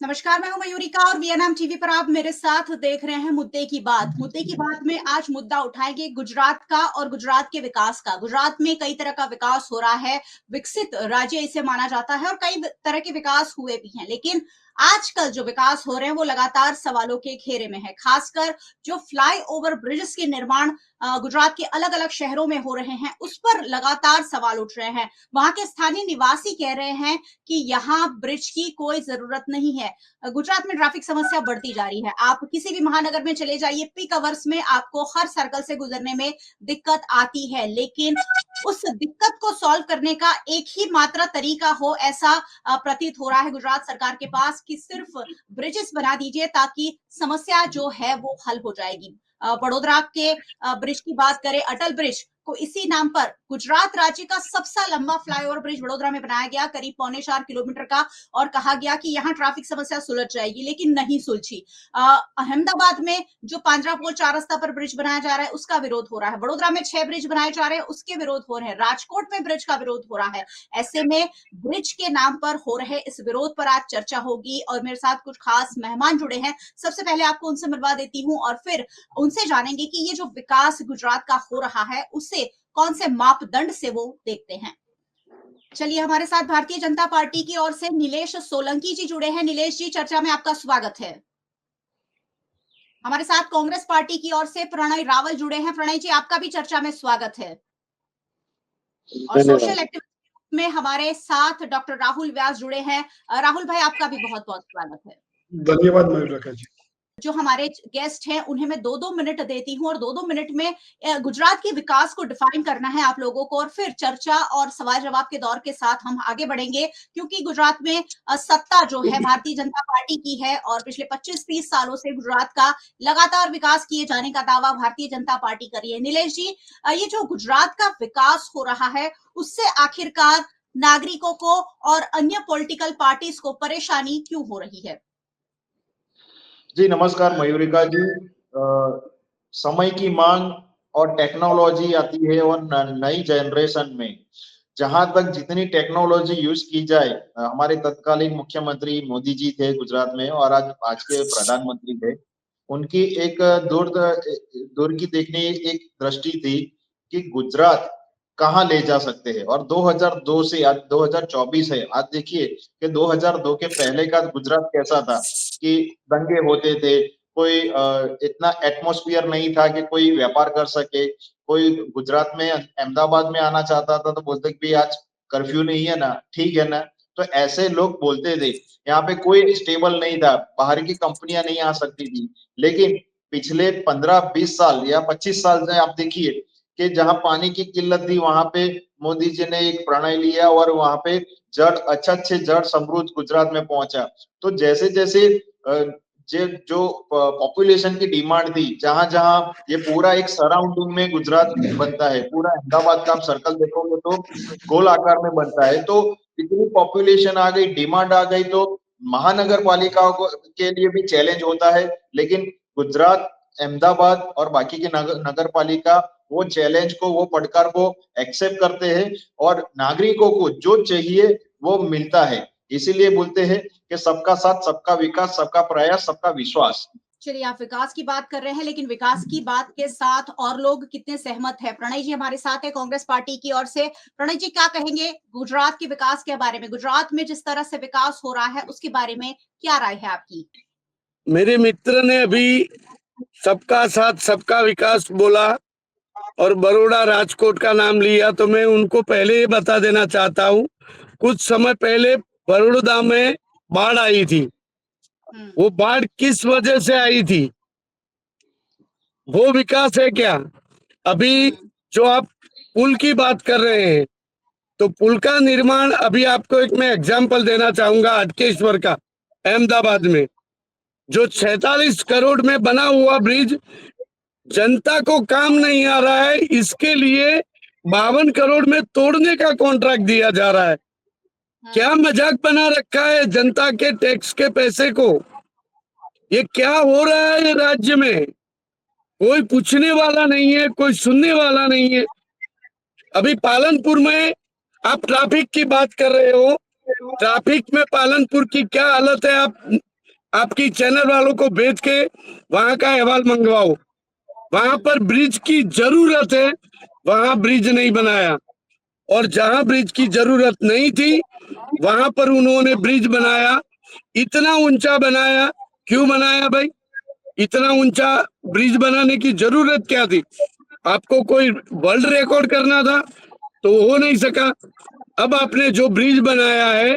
नमस्कार, मैं हूं मयूरिका और वीएनएम टीवी पर आप मेरे साथ देख रहे हैं मुद्दे की बात। मुद्दे की बात में आज मुद्दा उठाएंगे गुजरात का और गुजरात के विकास का। गुजरात में कई तरह का विकास हो रहा है, विकसित राज्य इसे माना जाता है और कई तरह के विकास हुए भी हैं, लेकिन आजकल जो विकास हो रहे हैं वो लगातार सवालों के घेरे में है। खासकर जो फ्लाईओवर ब्रिजेस के निर्माण गुजरात के अलग अलग शहरों में हो रहे हैं, उस पर लगातार सवाल उठ रहे हैं। वहां के स्थानीय निवासी कह रहे हैं कि यहाँ ब्रिज की कोई जरूरत नहीं है। गुजरात में ट्रैफिक समस्या बढ़ती जा रही है। आप किसी भी महानगर में चले जाइए, पीक आवर्स में आपको हर सर्कल से गुजरने में दिक्कत आती है, लेकिन उस दिक्कत को सॉल्व करने का एक ही मात्र तरीका हो, ऐसा प्रतीत हो रहा है गुजरात सरकार के पास कि सिर्फ ब्रिजेस बना दीजिए ताकि समस्या जो है वो हल हो जाएगी। बड़ोदरा के ब्रिज की बात करें, अटल ब्रिज को इसी नाम पर गुजरात राज्य का सबसे लंबा फ्लाईओवर ब्रिज वडोदरा में बनाया गया, करीब 4.25 किलोमीटर का, और कहा गया कि यहाँ ट्रैफिक समस्या सुलझ जाएगी, लेकिन नहीं सुलझी। अहमदाबाद में जो पांजरापोल 4 रास्ता पर ब्रिज बनाया जा रहा है उसका विरोध हो रहा है। वडोदरा में 6 ब्रिज बनाए जा रहे हैं, उसके विरोध हो रहे हैं। राजकोट में ब्रिज का विरोध हो रहा है। ऐसे में ब्रिज के नाम पर हो रहे इस विरोध पर आज चर्चा होगी और मेरे साथ कुछ खास मेहमान जुड़े हैं। सबसे पहले आपको उनसे मिलवा देती हूँ और फिर उनसे जानेंगे कि ये जो विकास गुजरात का हो रहा है उसे कौन से मापदंड से वो देखते हैं। चलिए, हमारे साथ भारतीय जनता पार्टी की ओर से नीलेश सोलंकी जी जुड़े हैं। नीलेश जी, चर्चा में आपका स्वागत है। हमारे साथ कांग्रेस पार्टी की ओर से प्रणय रावल जुड़े हैं। प्रणय जी, आपका भी चर्चा में स्वागत है। और सोशल एक्टिविस्ट में हमारे साथ डॉक्टर राहुल व्यास जुड़े हैं। राहुल भाई, आपका भी बहुत बहुत स्वागत है। धन्यवाद मयूरिका जी। जो हमारे गेस्ट हैं उन्हें मैं 2-2 मिनट देती हूँ और 2-2 मिनट में गुजरात के विकास को डिफाइन करना है आप लोगों को, और फिर चर्चा और सवाल जवाब के दौर के साथ हम आगे बढ़ेंगे, क्योंकि गुजरात में सत्ता जो है भारतीय जनता पार्टी की है और पिछले 25-30 सालों से गुजरात का लगातार विकास किए जाने का दावा भारतीय जनता पार्टी कर रही है। नीलेश जी, ये जो गुजरात का विकास हो रहा है उससे आखिरकार नागरिकों को और अन्य पॉलिटिकल पार्टीज को परेशानी क्यों हो रही है? जी नमस्कार मयूरिका जी। समय की मांग और टेक्नोलॉजी आती है और नई जनरेशन में जहां तक जितनी टेक्नोलॉजी यूज की जाए, हमारे तत्कालीन मुख्यमंत्री मोदी जी थे गुजरात में और आज के प्रधानमंत्री थे, उनकी एक दूर की देखने एक दृष्टि थी कि गुजरात कहाँ ले जा सकते हैं। और 2002 से आज 2024 है, आज देखिए कि 2002 के पहले का गुजरात कैसा था कि दंगे होते थे, कोई इतना एटमॉस्फेयर नहीं था कि कोई व्यापार कर सके। कोई गुजरात में अहमदाबाद में आना चाहता था तो बोलते कि आज कर्फ्यू नहीं है ना, ठीक है ना। तो ऐसे लोग बोलते थे। यहाँ पे कोई स्टेबल नहीं था, बाहर की कंपनियां नहीं आ सकती थी। लेकिन पिछले 15-20 साल या 25 साल से आप देखिए कि जहां पानी की किल्लत थी वहां पे मोदी जी ने एक प्रणय लिया और वहां पे जड़ अच्छे जड़ समृद्ध गुजरात में पहुंचा। तो जैसे जैसे जो पॉपुलेशन की डिमांड थी, जहां जहां ये पूरा एक सराउंडिंग में गुजरात बनता है, पूरा अहमदाबाद का आप सर्कल देखोगे तो गोल आकार में बनता है। तो इतनी पॉपुलेशन आ गई, डिमांड आ गई, तो महानगर पालिकाओं के लिए भी चैलेंज होता है। लेकिन गुजरात, अहमदाबाद और बाकी की नगर पालिका वो चैलेंज को, वो पड़कार को एक्सेप्ट करते हैं और नागरिकों को जो चाहिए वो मिलता है। इसीलिए बोलते हैं कि सबका साथ, सबका विकास, सबका प्रयास, सबका विश्वास। चलिए, आप विकास की बात कर रहे हैं, लेकिन विकास की बात के साथ और लोग कितने सहमत हैं? प्रणय जी हमारे साथ है कांग्रेस पार्टी की ओर से। प्रणय जी, क्या कहेंगे गुजरात के विकास के बारे में? गुजरात में जिस तरह से विकास हो रहा है उसके बारे में क्या राय है आपकी? मेरे मित्र ने अभी सबका साथ सबका विकास बोला और बड़ौदा राजकोट का नाम लिया, तो मैं उनको पहले ही बता देना चाहता हूँ, कुछ समय पहले बड़ौदा में बाढ़ आई थी। वो बाढ़ किस वजह से आई थी? वो विकास है क्या? अभी जो आप पुल की बात कर रहे हैं, तो पुल का निर्माण, अभी आपको एक मैं एग्जांपल देना चाहूंगा अटकेश्वर का, अहमदाबाद में जो 46 करोड़ में बना हुआ ब्रिज जनता को काम नहीं आ रहा है, इसके लिए 52 करोड़ में तोड़ने का कॉन्ट्रैक्ट दिया जा रहा है। क्या मजाक बना रखा है जनता के टैक्स के पैसे को? ये क्या हो रहा है ये राज्य में? कोई पूछने वाला नहीं है, कोई सुनने वाला नहीं है। अभी पालनपुर में आप ट्रैफिक की बात कर रहे हो, ट्रैफिक में पालनपुर की क्या हालत है आप आपकी चैनल वालों को भेज के वहां का अहवाल मंगवाओ। वहां पर ब्रिज की जरूरत है, वहां ब्रिज नहीं बनाया, और जहां ब्रिज की जरूरत नहीं थी वहां पर उन्होंने ब्रिज बनाया। इतना ऊंचा बनाया, क्यों बनाया भाई? इतना ऊंचा ब्रिज बनाने की जरूरत क्या थी? आपको कोई वर्ल्ड रिकॉर्ड करना था तो हो नहीं सका। अब आपने जो ब्रिज बनाया है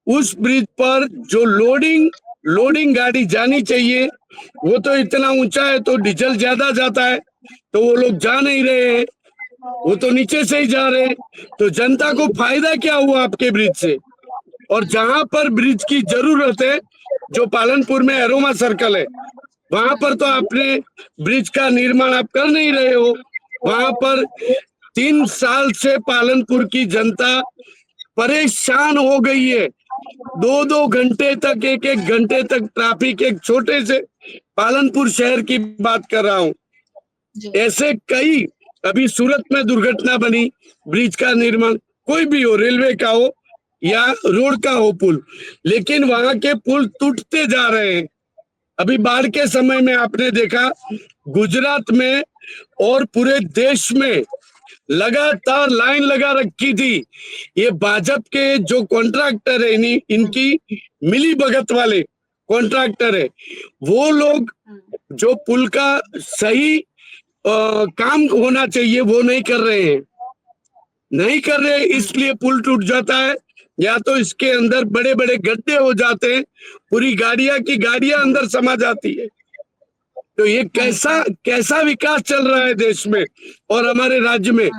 उस ब्रिज पर जो लोडिंग गाड़ी जानी चाहिए वो तो इतना ऊंचा है, तो डीजल ज्यादा जाता है, तो वो लोग जा नहीं रहे हैं, वो तो नीचे से ही जा रहे हैं। तो जनता को फायदा क्या हुआ आपके ब्रिज से? और जहां पर ब्रिज की जरूरत है, जो पालनपुर में एरोमा सर्कल है, वहां पर तो आपने ब्रिज का निर्माण आप कर नहीं रहे हो। वहां पर 3 साल से पालनपुर की जनता परेशान हो गई है। 2-2 घंटे तक, 1-1 घंटे तक ट्रैफिक। एक छोटे से पालनपुर शहर की बात कर रहा हूँ, ऐसे कई, अभी सूरत में दुर्घटना बनी, ब्रिज का निर्माण कोई भी हो, रेलवे का हो या रोड का हो पुल, लेकिन वहां के पुल टूटते जा रहे हैं। अभी बाढ़ के समय में आपने देखा गुजरात में और पूरे देश में लगातार लाइन लगा रखी थी। ये भाजपा के जो कॉन्ट्रैक्टर है, इनकी मिली भगत वाले कॉन्ट्रैक्टर है, वो लोग जो पुल का सही काम होना चाहिए वो नहीं कर रहे हैं, नहीं कर रहे, इसलिए पुल टूट जाता है, या तो इसके अंदर बड़े बड़े गड्ढे हो जाते हैं, पूरी गाड़ियां की गाड़ियां अंदर समा जाती है। तो ये कैसा विकास चल रहा है देश में और हमारे राज्य में?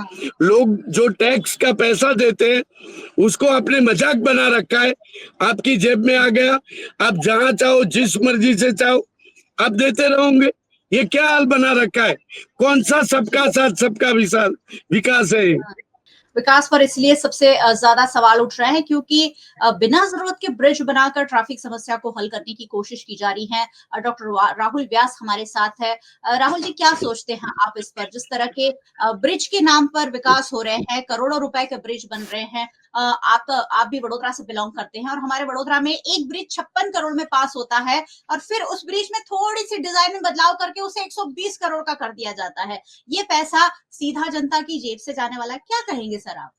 लोग जो टैक्स का पैसा देते हैं उसको आपने मजाक बना रखा है, आपकी जेब में आ गया, आप जहां चाहो जिस मर्जी से चाहो आप देते रहोगे। ये क्या हाल बना रखा है? कौन सा सबका साथ सबका विकास है? विकास पर इसलिए सबसे ज्यादा सवाल उठ रहे हैं क्योंकि बिना जरूरत के ब्रिज बनाकर ट्रैफिक समस्या को हल करने की कोशिश की जा रही है। डॉक्टर राहुल व्यास हमारे साथ है। राहुल जी, क्या सोचते हैं आप इस पर? जिस तरह के ब्रिज के नाम पर विकास हो रहे हैं, करोड़ों रुपए के ब्रिज बन रहे हैं। आप भी वडोदरा से बिलोंग करते हैं और हमारे वडोदरा में एक ब्रिज 56 करोड़ में पास होता है और फिर उस ब्रिज में थोड़ी सी डिजाइन में बदलाव करके उसे 120 करोड़ का कर दिया जाता है। ये पैसा सीधा जनता की जेब से जाने वाला है। क्या कहेंगे सर आप?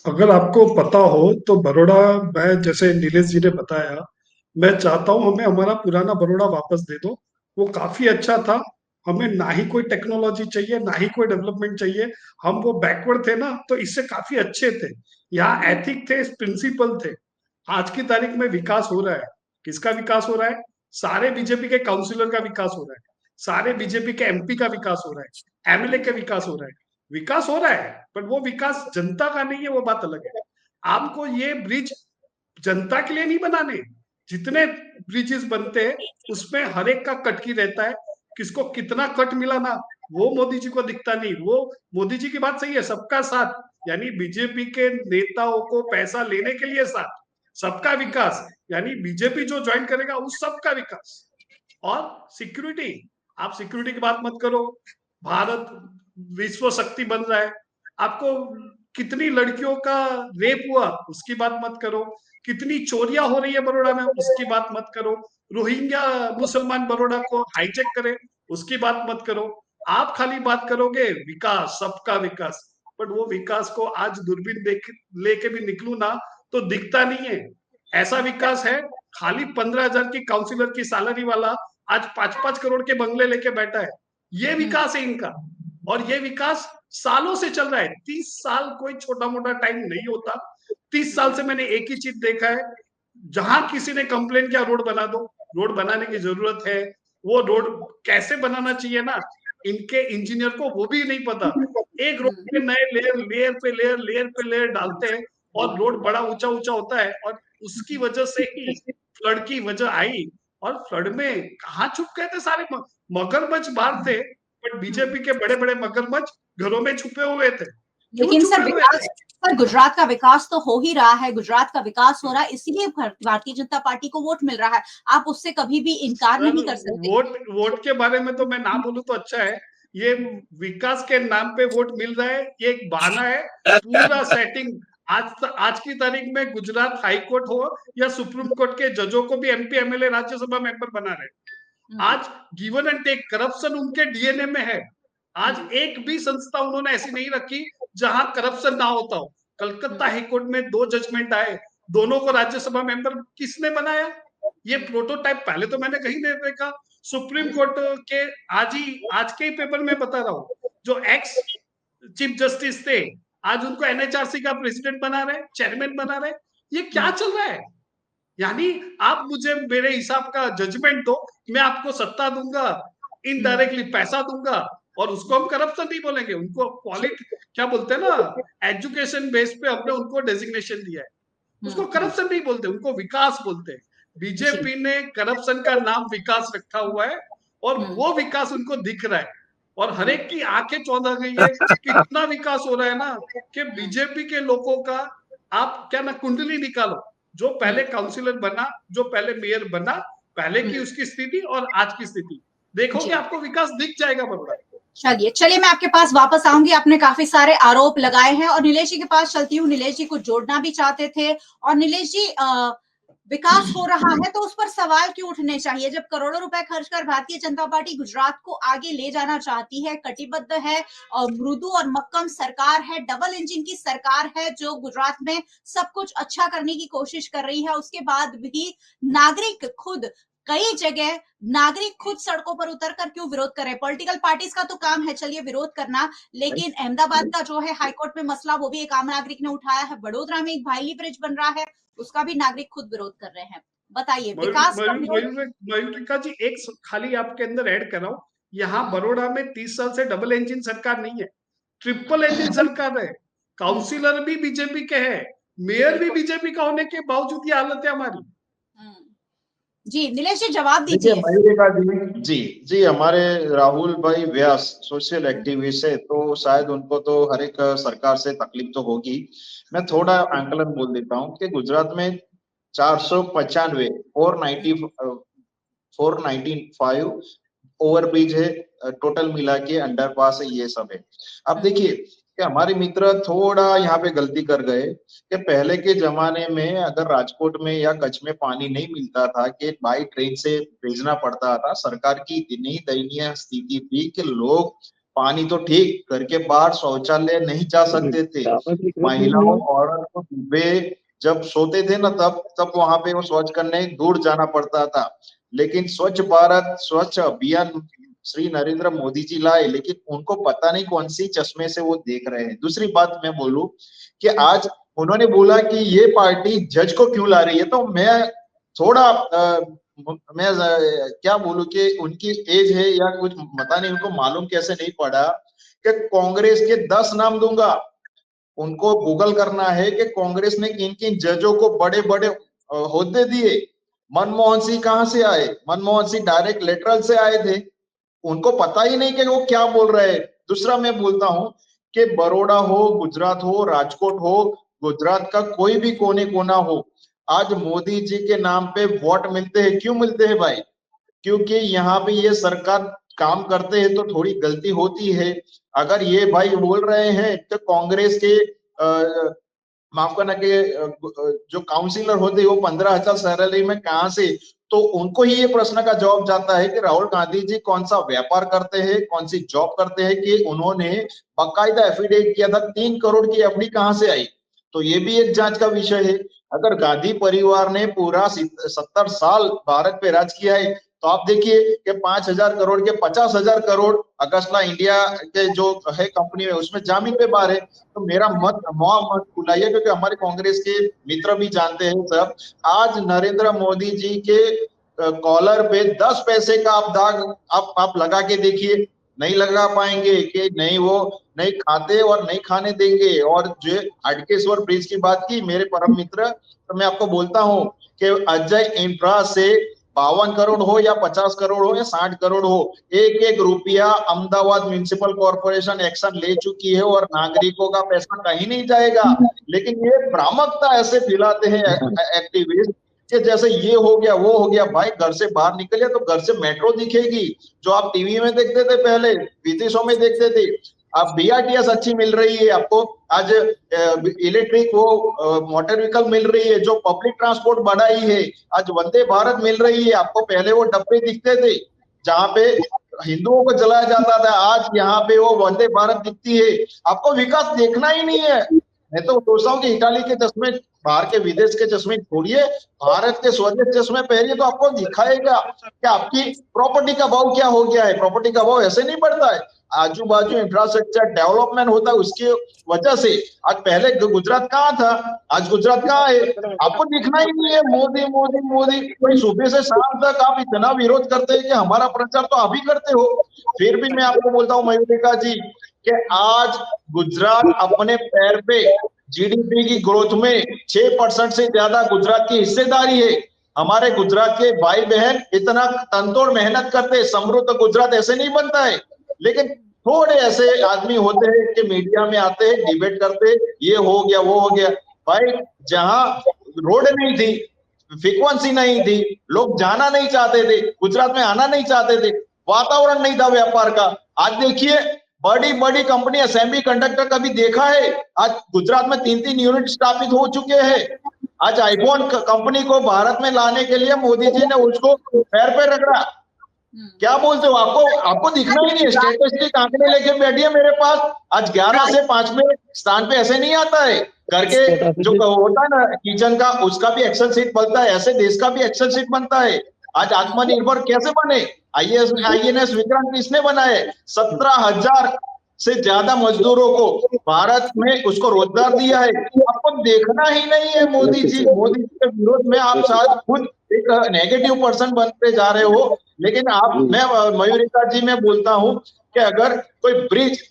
अगर आपको पता हो तो बड़ौदा, मैं जैसे नीलेश जी ने बताया, मैं चाहता हूं हमें हमारा पुराना बड़ौदा वापस दे दो। वो काफी अच्छा था। हमें ना ही कोई टेक्नोलॉजी चाहिए, ना ही कोई डेवलपमेंट चाहिए। हम वो बैकवर्ड थे ना, तो इससे काफी अच्छे थे। यहाँ एथिक थे, प्रिंसिपल थे। आज की तारीख में विकास हो रहा है। किसका विकास हो रहा है? सारे बीजेपी के काउंसिलर का विकास हो रहा है, सारे बीजेपी के एमपी का विकास हो रहा है, एमएलए का विकास हो रहा है। विकास हो रहा है, पर वो विकास जनता का नहीं है, वो बात अलग है। आपको ये ब्रिज जनता के लिए नहीं बनाने। जितने ब्रिजेस बनते हैं उसमें हर एक का कटकी रहता है, किसको कितना कट मिला ना, वो मोदी जी को दिखता नहीं। वो मोदी जी की बात सही है, सबका साथ, यानी बीजेपी के नेताओं को पैसा लेने के लिए साथ, सबका विकास, यानी बीजेपी जो ज्वाइन करेगा उस सबका विकास। और सिक्योरिटी, आप सिक्योरिटी की बात मत करो। भारत विश्व शक्ति बन रहा है। आपको कितनी लड़कियों का रेप हुआ उसकी बात मत करो, कितनी चोरियां हो रही है बड़ौदा में उसकी बात मत करो, रोहिंग्या मुसलमान बड़ौदा को हाईजैक करे उसकी बात मत करो। आप खाली बात करोगे विकास, सबका विकास, बट वो विकास को आज दूरबीन देख लेके भी निकलू ना तो दिखता नहीं है। ऐसा विकास है, खाली 15,000 की काउंसिलर की सैलरी वाला आज 5-5 करोड़ के बंगले लेके बैठा है। ये विकास है इनका, और ये विकास सालों से चल रहा है। 30 साल कोई छोटा मोटा टाइम नहीं होता। 30 साल से मैंने एक ही चीज देखा है, जहां किसी ने कंप्लेन किया रोड बना दो, रोड बनाने की जरूरत है। वो रोड कैसे बनाना चाहिए ना, इनके इंजीनियर को वो भी नहीं पता। एक रोड के नए लेयर पे लेयर डालते हैं और रोड बड़ा ऊंचा ऊंचा होता है, और उसकी वजह से ही फ्लड की वजह आई। और फ्लड में कहाँ छुप गए थे सारे मगरमच्छ बाहर थे, बट बीजेपी के बड़े बड़े मगरमच्छ घरों में छुपे हुए थे। लेकिन सर गुजरात का विकास तो हो ही रहा है, गुजरात का विकास हो रहा है, इसीलिए भारतीय जनता पार्टी को वोट मिल रहा है। आप उससे कभी भी इनकार नहीं कर सकते। वोट के बारे में तो मैं ना बोलूं तो अच्छा है। ये विकास के नाम पे वोट मिल रहा है, ये एक बहाना है। पूरा सेटिंग आज की तारीख में गुजरात हाई कोर्ट हो या सुप्रीम कोर्ट के जजों को भी MP MLA राज्यसभा मेंबर बना रहे। आज गिवन एंड टेक करप्शन उनके डीएनए में है। आज एक भी संस्था उन्होंने ऐसी नहीं रखी जहां करप्शन ना होता हो। कलकत्ता हाईकोर्ट में 2 जजमेंट आए, दोनों को राज्यसभा मेंबर किसने बनाया? ये प्रोटोटाइप पहले तो मैंने कहीं नहीं देखा। सुप्रीम कोर्ट के आज के ही पेपर में बता रहा हूँ, जो एक्स चीफ जस्टिस थे, आज उनको NHRC का प्रेसिडेंट बना रहे, चेयरमैन बना रहे। ये क्या चल रहा है? यानी आप मुझे मेरे हिसाब का जजमेंट दो, मैं आपको सत्ता दूंगा, इनडायरेक्टली पैसा दूंगा, और उसको हम करप्शन नहीं बोलेंगे। उनको क्या बोलते हैं ना, एजुकेशन बेस पे हमने उनको डेजिग्नेशन दिया है, उसको करप्शन नहीं बोलते, उनको विकास बोलते हैं। बीजेपी ने करप्शन का नाम विकास रखा हुआ है, और वो विकास उनको दिख रहा है, और हर एक की आंखें चौंधा गई है कि इतना विकास हो रहा है ना कि बीजेपी के लोगों का आप क्या ना कुंडली निकालो, जो पहले काउंसिलर बना, जो पहले मेयर बना, पहले की उसकी स्थिति और आज की स्थिति देखोगे, आपको विकास दिख जाएगा बरोड़ा। चलिए मैं आपके पास वापस आऊंगी। आपने काफी सारे आरोप लगाए हैं और नीलेश जी के पास चलती हूँ। नीलेश जी को जोड़ना भी चाहते थे, और नीलेश जी विकास हो रहा है तो उस पर सवाल क्यों उठने चाहिए? जब करोड़ों रुपए खर्च कर भारतीय जनता पार्टी गुजरात को आगे ले जाना चाहती है, कटिबद्ध है, और मृदु और मक्कम सरकार है, डबल इंजन की सरकार है जो गुजरात में सब कुछ अच्छा करने की कोशिश कर रही है, उसके बाद भी नागरिक खुद कई जगह नागरिक खुद सड़कों पर उतरकर क्यों विरोध कर रहे हैं? पॉलिटिकल पार्टीज का तो काम है चलिए विरोध करना, लेकिन अहमदाबाद का जो है हाईकोर्ट में मसला, वो भी एक आम नागरिक ने उठाया है। वडोदरा में एक भाईली ब्रिज बन रहा है, उसका भी नागरिक खुद विरोध कर रहे हैं। बताइए विकास का मयूरिका जी, एक खाली आपके अंदर ऐड कर रहा हूँ, यहाँ बड़ौदा में 30 साल से डबल इंजन सरकार नहीं है, ट्रिपल इंजन सरकार है। काउंसिलर भी बीजेपी के हैं, मेयर भी बीजेपी का होने के बावजूद ये हालत है हमारी। जी नीलेश जी जवाब दीजिए। जी हमारे राहुल भाई व्यास सोशल एक्टिविस्ट है, तो शायद उनको तो हर एक सरकार से तकलीफ तो होगी। मैं थोड़ा आंकलन बोल देता हूँ कि गुजरात में 495 495 ओवरब्रिज है, टोटल मिला के अंडरपास है, ये सब है। अब देखिए कि हमारे मित्र थोड़ा यहाँ पे गलती कर गए कि पहले के जमाने में अगर राजकोट में या कच्छ में पानी नहीं मिलता था कि बाई ट्रेन से भेजना पड़ता था, सरकार की इतनी दयनीय स्थिति थी कि लोग पानी तो ठीक घर के बाहर शौचालय नहीं जा सकते थे। महिलाओं औरत को सुबह जब सोते थे ना, तब वहां पे वो शौच करने दूर जाना पड़ता था। लेकिन स्वच्छ भारत स्वच्छ अभियान श्री नरेंद्र मोदी जी लाए, लेकिन उनको पता नहीं कौन सी चश्मे से वो देख रहे हैं। दूसरी बात मैं बोलूं कि आज उन्होंने बोला कि ये पार्टी जज को क्यों ला रही है, तो मैं थोड़ा मैं क्या बोलूं कि उनकी एज है या कुछ पता नहीं, उनको मालूम कैसे नहीं पड़ा कि कांग्रेस के 10 नाम दूंगा। उनको गूगल करना है कि कांग्रेस ने किन किन जजों को बड़े बड़े होद्दे दिए। मनमोहन सिंह कहां से आए? मनमोहन सिंह डायरेक्ट लेटरल से आए थे, उनको पता ही नहीं कि वो क्या बोल रहे हैं। दूसरा मैं बोलता हूं कि बड़ौदा हो, गुजरात हो, राजकोट हो, गुजरात का कोई भी कोने कोना हो, आज मोदी जी के नाम पे वोट मिलते हैं। क्यों मिलते हैं भाई? क्योंकि यहाँ पे ये सरकार काम करते हैं तो थोड़ी गलती होती है। अगर ये भाई बोल रहे हैं तो कांग्रेस के माफ करना कि जो काउंसिलर होते हैं वो 15,000 सैलरी में कहां से, तो उनको ही ये प्रश्न का जवाब जाता है कि राहुल गांधी जी कौन सा व्यापार करते हैं, कौन सी जॉब करते हैं कि उन्होंने बाकायदा एफिडेविट किया था 3 करोड़ की एफडी कहां से आई। तो ये भी एक जांच का विषय है। अगर गांधी परिवार ने पूरा 70 साल भारत पे राज किया है, तो आप देखिए कि 5,000 करोड़ के 50,000 करोड़ अगस्ता इंडिया के जो है कंपनी में, उसमें जामीन पे बाहर है। तो मेरा मत खुलाइए, क्योंकि हमारे कांग्रेस के मित्र भी जानते हैं सब। आज नरेंद्र मोदी जी के कॉलर पे 10 पैसे का आप दाग आप लगा के देखिए, नहीं लगा पाएंगे कि नहीं, वो नहीं खाते और नहीं खाने देंगे। और जो हटकेश्वर ब्रिज की बात की मेरे परम मित्र, तो मैं आपको बोलता हूं कि अजय इंफ्रा से 52 करोड़ हो या 50 करोड़ हो या 60 करोड़ हो, एक एक रुपया अहमदाबाद म्युनिसिपल कॉर्पोरेशन एक्शन ले चुकी है और नागरिकों का पैसा कहीं नहीं जाएगा। लेकिन ये भ्रामकता ऐसे फैलाते हैं एक्टिविस्ट कि जैसे ये हो गया वो हो गया। भाई घर से बाहर निकलिए तो घर से मेट्रो दिखेगी, जो आप टीवी में देखते थे पहले, विदेशों में देखते थे। अब BRTS अच्छी मिल रही है आपको, आज इलेक्ट्रिक वो मोटर व्हीकल मिल रही है, जो पब्लिक ट्रांसपोर्ट बढ़ाई है, आज वंदे भारत मिल रही है आपको। पहले वो डब्बे दिखते थे जहाँ पे हिंदुओं को जलाया जाता था, आज यहाँ पे वो वंदे भारत दिखती है। आपको विकास देखना ही नहीं है। मैं तो सोचता हूँ कि इटाली के चश्मे, बाहर के विदेश के चश्मे छोड़िए, भारत के स्वदेश चश्मे पहनिए तो आपको दिखाएगा कि आपकी प्रॉपर्टी का भाव क्या हो गया है। प्रॉपर्टी का भाव ऐसे नहीं बढ़ता है, आजू बाजू इंफ्रास्ट्रक्चर डेवलपमेंट होता है उसकी वजह से। आज पहले गुजरात कहाँ था, आज गुजरात कहाँ है, आपको दिखना ही नहीं है। मोदी मोदी मोदी, कोई सुबह से शाम तक आप इतना विरोध करते हैं कि हमारा प्रचार तो आप ही करते हो। फिर भी मैं आपको बोलता हूँ मयूरिका जी कि आज गुजरात अपने पैर पे, GDP की ग्रोथ में 6% से ज्यादा गुजरात की हिस्सेदारी है। हमारे गुजरात के भाई बहन इतना तनतोड़ मेहनत करते हैं, समृद्ध गुजरात ऐसे नहीं बनता है। लेकिन थोड़े ऐसे आदमी होते हैं कि मीडिया में आते हैं, डिबेट करते हैं, ये हो गया वो हो गया। भाई जहां रोड नहीं थी, फ्रीक्वेंसी नहीं थी, लोग जाना नहीं चाहते थे, गुजरात में आना नहीं चाहते थे, वातावरण नहीं था व्यापार का। आज देखिए बड़ी बड़ी कंपनियां, सेमी कंडक्टर कभी देखा है, आज गुजरात में 3-3 यूनिट स्थापित हो चुके हैं। आज आईफोन कंपनी को भारत में लाने के लिए मोदी जी ने उसको पैर पे रगड़ा। क्या बोलते हो, आपको दिखना ही नहीं है। स्टैटिस्टिक आंकड़े लेके बैठिए मेरे पास, आज 11 से 5वें स्थान पे ऐसे नहीं आता है। घर के जो होता है ना किचन का, उसका भी एक्सेल शीट बनता है, ऐसे देश का भी एक्सेल शीट बनता है। आज आत्मनिर्भर कैसे बने, INS विक्रांत किसने बनाए, 17,000 से ज्यादा मजदूरों को भारत में उसको रोजगार दिया है। आपको देखना ही नहीं है मोदी जी के विरोध में आप शायद खुद एक नेगेटिव पर्सन बनते जा रहे हो। लेकिन मैं मयूरिका जी मैं बोलता हूं कि अगर कोई ब्रिज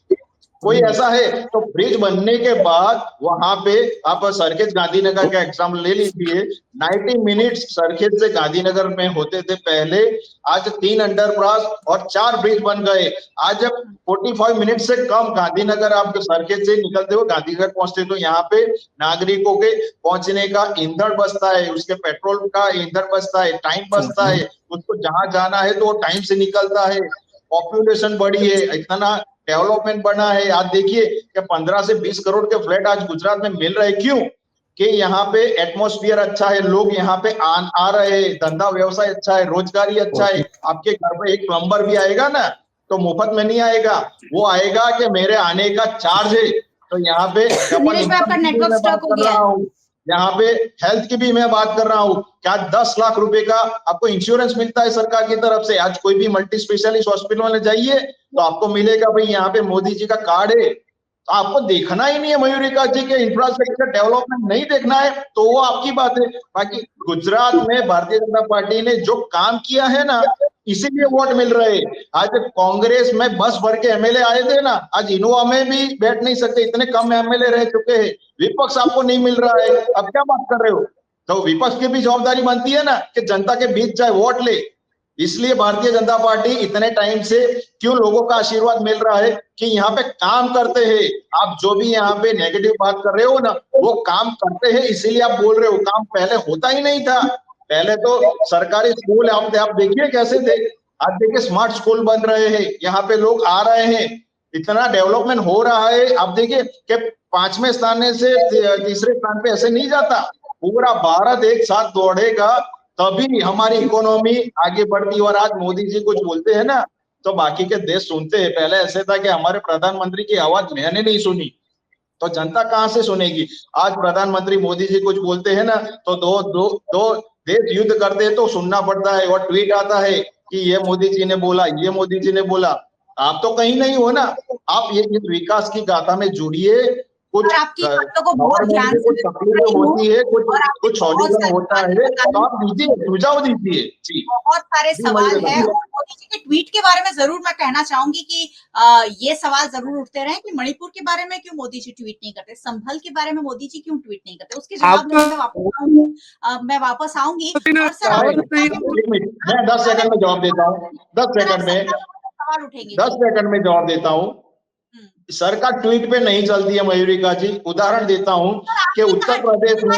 कोई ऐसा है तो ब्रिज बनने के बाद वहां पे आप सरखेज गांधीनगर का एग्जाम्पल ले लीजिए। 90 मिनट्स सरखेज से गांधीनगर में होते थे पहले, आज 3 अंडरपास और 4 ब्रिज बन गए। आज 45 मिनट से कम गांधीनगर आप सरखेज से निकलते हो गांधीनगर पहुंचते तो यहाँ पे नागरिकों के पहुंचने का ईंधन बचता है, उसके पेट्रोल का ईंधन बचता है, टाइम बचता है, उसको जहां जाना है तो वो टाइम से निकलता है। पॉपुलेशन बढ़ी है, इतना डेवलपमेंट बना है। आज देखिए कि 15 से 20 करोड़ के फ्लैट आज गुजरात में मिल रहे, क्यों कि यहाँ पे एटमॉस्फेयर अच्छा है, लोग यहाँ पे आ रहे हैं, धंधा व्यवसाय अच्छा है, रोजगारी अच्छा है। आपके घर पे एक प्लम्बर भी आएगा ना तो मुफ्त में नहीं आएगा, वो आएगा कि मेरे आने का चार्ज है। तो यहाँ पे यहाँ पे हेल्थ की भी मैं बात कर रहा हूँ, क्या 10 लाख रुपए का आपको इंश्योरेंस मिलता है सरकार की तरफ से। आज कोई भी मल्टी स्पेशलिस्ट हॉस्पिटल में जाइए तो आपको मिलेगा भाई यहाँ पे मोदी जी का कार्ड है। तो आपको देखना ही नहीं है मयूरिका जी के इंफ्रास्ट्रक्चर डेवलपमेंट नहीं देखना है तो वो आपकी बात है। बाकी गुजरात में भारतीय जनता पार्टी ने जो काम किया है ना, इसीलिए वोट मिल रहे। आज कांग्रेस में बस भर के MLA आए थे ना, आज इनोवा में भी बैठ नहीं सकते, इतने कम MLA रह चुके हैं। विपक्ष आपको नहीं मिल रहा है, अब क्या बात कर रहे हो। तो विपक्ष की भी जवाबदारी बनती है ना कि जनता के बीच जाए, वोट ले। इसलिए भारतीय जनता पार्टी इतने टाइम से क्यों लोगों का आशीर्वाद मिल रहा है कि यहाँ पे काम करते हैं। आप जो भी यहाँ पे नेगेटिव बात कर रहे हो ना, वो काम करते हैं इसीलिए आप बोल रहे हो। काम पहले होता ही नहीं था, पहले तो सरकारी स्कूल आप देखिए कैसे थे, आज देखिए स्मार्ट स्कूल बन रहे हैं, यहाँ पे लोग आ रहे हैं, इतना डेवलपमेंट हो रहा है। आप देखिए कि 5वें स्थान से 3रे स्थान पे ऐसे नहीं जाता, पूरा भारत एक साथ दौड़ेगा तभी हमारी इकोनॉमी आगे बढ़ती। और आज मोदी जी कुछ बोलते हैं ना तो बाकी के देश सुनते हैं। पहले ऐसे था कि हमारे प्रधानमंत्री की आवाज मैंने नहीं सुनी तो जनता कहां से सुनेगी। आज प्रधानमंत्री मोदी जी कुछ बोलते हैं ना तो दो देश युद्ध करते हैं तो सुनना पड़ता है, और ट्वीट आता है कि ये मोदी जी ने बोला, ये मोदी जी ने बोला। आप तो कहीं नहीं हो ना, आप ये इस विकास की गाथा में जुड़िए। कुछ आपकी बातों को बहुत ध्यान से कुछ तकलीफें होती है, कुछ सॉल्यूशन होता है तो आप दीजिए, सुझाव दीजिए जी। बहुत सारे सवाल है और मोदी जी के ट्वीट के बारे में जरूर मैं कहना चाहूंगी कि ये सवाल जरूर उठते रहे कि मणिपुर के बारे में क्यों मोदी जी ट्वीट नहीं करते, संभल के बारे में मोदी जी क्यों ट्वीट नहीं करते। उसके जवाब में मैं वापस आऊंगी। और सर मैं 10 सेकंड में जवाब देता हूँ, 10 सेकंड में सवाल उठेंगे, 10 सेकंड में जवाब देता हूँ। सरकार ट्वीट पे नहीं चलती है मयूरिका जी। उदाहरण देता हूं कि उत्तर प्रदेश में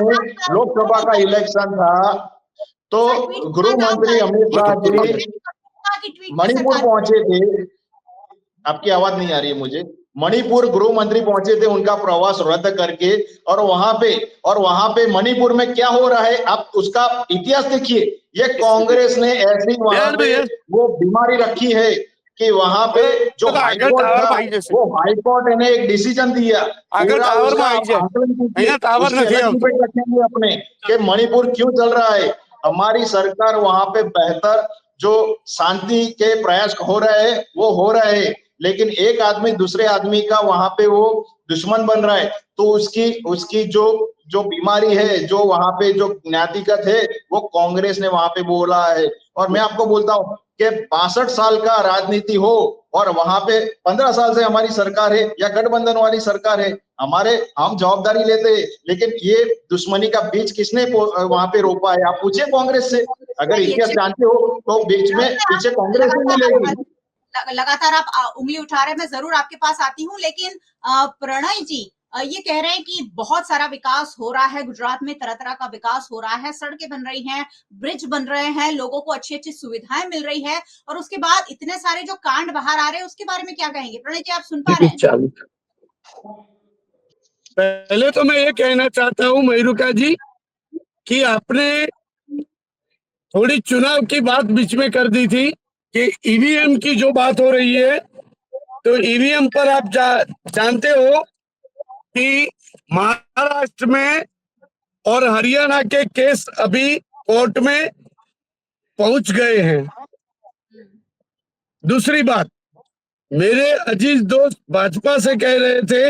लोकसभा का इलेक्शन था तो गृह मंत्री अमित शाह जी मणिपुर पहुंचे थे। आपकी आवाज नहीं आ रही है मुझे। मणिपुर गृह मंत्री पहुंचे थे उनका प्रवास रद्द करके, और वहां पे मणिपुर में क्या हो रहा है आप उसका इतिहास देखिए। ये कांग्रेस ने ऐसी वहां पे वो बीमारी रखी है कि वहां पे जो हाईकोर्ट था वो हाईकोर्ट ने एक डिसीजन दिया, पूरा उसका आकलन कीजिए, उसके अलग डिबेट रखेंगे अपने कि मणिपुर क्यों चल रहा है। हमारी सरकार वहां पे बेहतर जो शांति के प्रयास हो रहे हैं वो हो रहे हैं, लेकिन एक आदमी दूसरे आदमी का वहां पे वो दुश्मन बन रहा है, तो उसकी जो बीमारी है, जो वहां पे जो ज्ञातिगत है, वो कांग्रेस ने वहां पे बोला है। और मैं आपको बोलता हूँ कि 62 साल का राजनीति हो और वहां पे 15 साल से हमारी सरकार है या गठबंधन वाली सरकार है, हम जवाबदारी लेते हैं, लेकिन ये दुश्मनी का बीज किसने वहां पे रोपा है आप पूछिए कांग्रेस से। अगर इतिहास जानते हो तो बीच में पीछे कांग्रेस ही मिलेगी। लगातार आप उंगली उठा रहे हैं, मैं जरूर आपके पास आती हूँ, लेकिन प्रणय जी ये कह रहे हैं कि बहुत सारा विकास हो रहा है गुजरात में, तरह तरह का विकास हो रहा है, सड़कें बन रही हैं, ब्रिज बन रहे हैं, लोगों को अच्छी अच्छी सुविधाएं मिल रही है, और उसके बाद इतने सारे जो कांड बाहर आ रहे हैं उसके बारे में क्या कहेंगे? प्रणय जी आप सुन पा रहे हैं? पहले तो मैं ये कहना चाहता हूँ मयूरिका जी कि आपने थोड़ी चुनाव की बात बीच में कर दी थी कि ईवीएम की जो बात हो रही है, तो ईवीएम पर आप जानते हो कि महाराष्ट्र में और हरियाणा के केस अभी कोर्ट में पहुंच गए हैं। दूसरी बात, मेरे अजीज दोस्त भाजपा से कह रहे थे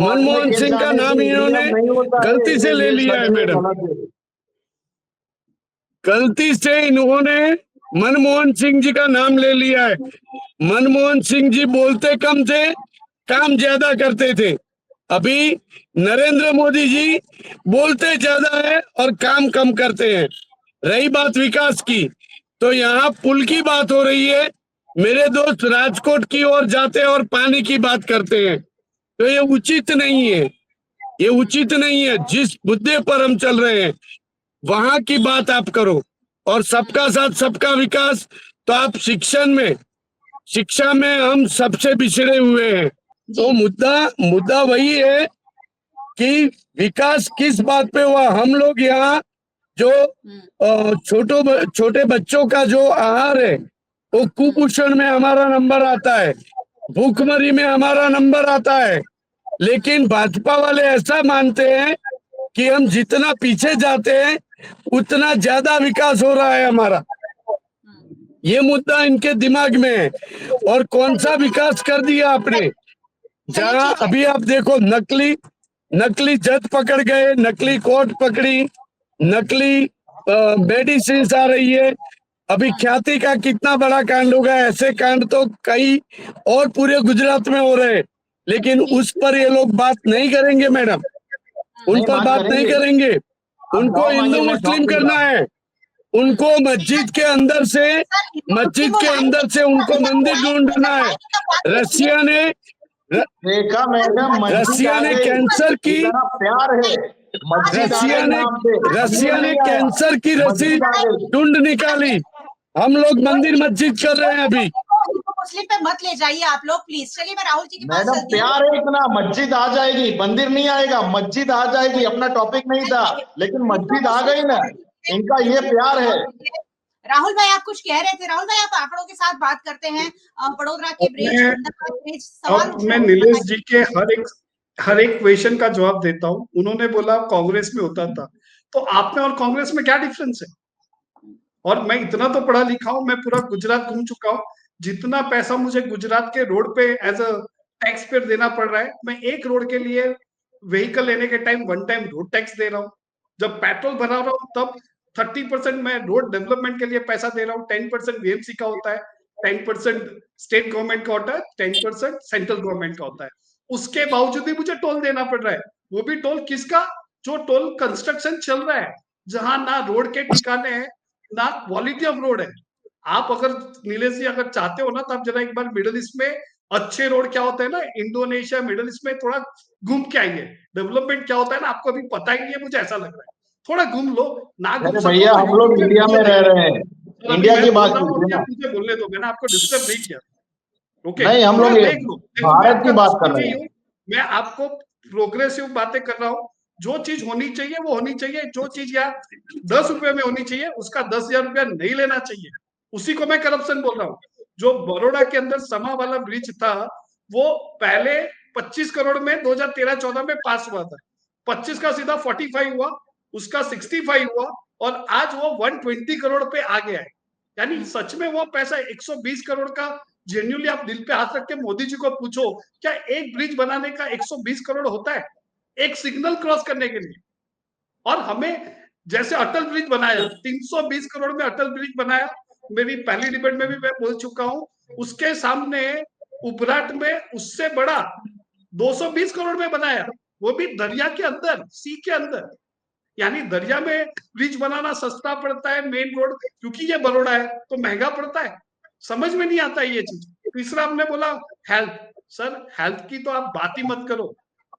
मनमोहन सिंह का नाम इन्होंने गलती से ले लिया है। मैडम, गलती से इन्होंने मनमोहन सिंह जी का नाम ले लिया है। मनमोहन सिंह जी बोलते कम थे, काम ज्यादा करते थे। अभी नरेंद्र मोदी जी बोलते ज्यादा है और काम कम करते हैं। रही बात विकास की, तो यहाँ पुल की बात हो रही है, मेरे दोस्त राजकोट की ओर जाते हैं और पानी की बात करते हैं, तो ये उचित नहीं है, ये उचित नहीं है। जिस मुद्दे पर हम चल रहे हैं वहां की बात आप करो, और सबका साथ सबका विकास, तो आप शिक्षा में हम सबसे पिछड़े हुए हैं। तो मुद्दा वही है कि विकास किस बात पे हुआ। हम लोग यहाँ जो छोटे बच्चों का जो आहार है वो कुपोषण में हमारा नंबर आता है, भूखमरी में हमारा नंबर आता है, लेकिन भाजपा वाले ऐसा मानते हैं कि हम जितना पीछे जाते हैं उतना ज्यादा विकास हो रहा है हमारा। ये मुद्दा इनके दिमाग में है। और कौन सा विकास कर दिया आपने? जहाँ अभी आप देखो नकली जज पकड़ गए, नकली कोर्ट पकड़ी, नकली मेडिसिन आ रही है। अभी ख्याति का कितना बड़ा कांड होगा, ऐसे कांड तो कई और पूरे गुजरात में हो रहे हैं, लेकिन उस पर ये लोग बात नहीं करेंगे मैडम, उन पर बात नहीं करेंगे। उनको हिंदू मुस्लिम करना है, उनको मस्जिद के अंदर से उनको मंदिर ढूंढना है। रसिया ने कैंसर की रसीद ढूंढ निकाली। हम लोग मंदिर मस्जिद कर रहे हैं अभी। मुस्लिम पे मत ले जाइए आप लोग प्लीज। चलिए मैं राहुल जी के पास मैडम, प्यार है इतना, मस्जिद आ जाएगी, मंदिर नहीं आएगा, मस्जिद आ जाएगी। अपना टॉपिक नहीं था, लेकिन मस्जिद आ गई ना, इनका ये प्यार है। राहुल भाई आप कुछ कह रहे थे? राहुल भाई आप आंकड़ों के साथ बात करते हैं, बड़ोदरा के ब्रिज सवाल। मैं नीलेश जी के हर एक क्वेश्चन का जवाब देता हूँ। उन्होंने बोला कांग्रेस में होता था, तो आप में और कांग्रेस में क्या डिफरेंस है? और मैं इतना तो पढ़ा लिखा हूँ, मैं पूरा गुजरात घूम चुका हूँ। जितना पैसा मुझे गुजरात के रोड पे एज अ टैक्स पेयर देना पड़ रहा है, मैं एक रोड के लिए व्हीकल लेने के time one time road tax दे रहा हूँ। जब पेट्रोल भरा रहा हूँ तब 30% मैं रोड डेवलपमेंट के लिए पैसा दे रहा हूँ, 10% बीएमसी का होता है, 10% स्टेट गवर्नमेंट का होता है, 10% सेंट्रल गवर्नमेंट का होता है। उसके बावजूद भी मुझे टोल देना पड़ रहा है। वो भी टोल किसका? जो टोल कंस्ट्रक्शन चल रहा है, जहां ना रोड के ठिकाने हैं, ना क्वालिटी ऑफ रोड है। आप अगर नीलेश जी अगर चाहते हो ना, तो आप जरा एक बार मिडिल ईस्ट में अच्छे रोड क्या होते हैं ना, इंडोनेशिया मिडिल ईस्ट में थोड़ा घूम के आएंगे। डेवलपमेंट क्या होता है ना, आपको अभी पता ही नहीं है, मुझे ऐसा लग रहा है। थोड़ा घूम लो ना। भैया हम लोग इंडिया में रह रहे हैं, इंडिया की बात मुझे बोलने दो, मैंने आपको डिस्टर्ब नहीं किया। ओके, नहीं, हम लोग देख लो, देखो मैं भारत आपका की बात दुश्मन कर रहे नहीं हैं। हूँ, मैं आपको प्रोग्रेसिव बातें कर रहा हूँ। जो चीज होनी चाहिए वो होनी चाहिए, जो चीज यहाँ 10 रुपए में होनी चाहिए उसका 10,000 रुपया नहीं लेना चाहिए, उसी को मैं करप्शन बोल रहा हूँ। जो बड़ौदा के अंदर समा वाला ब्रिज था वो पहले 25 करोड़ में 2013-14 में पास हुआ था, 25 का सीधा 45 हुआ, उसका 65 हुआ और आज वो 120 करोड़ पे आ गया है। यानी सच में वो पैसा 120 करोड़ का जेन्युइनली आप दिल पे हाथ रख के मोदी जी को पूछो, क्या एक ब्रिज बनाने का 120 करोड़ होता है एक सिग्नल क्रॉस करने के लिए? और हमें जैसे अटल ब्रिज बनाया 320 करोड़ में अटल ब्रिज बनाया, मेरी पहली डिबेट में भी मैं बोल चुका हूं, उसके सामने उपराट में उससे बड़ा 220 करोड़ में बनाया, वो भी दरिया के अंदर, सी के अंदर। यानी दरिया में ब्रिज बनाना सस्ता पड़ता है, मेन रोड क्योंकि ये बड़ौदा है तो महंगा पड़ता है, समझ में नहीं आता ये चीज। तीसरा हमने बोला हेल्थ, सर हेल्थ की तो आप बात ही मत करो।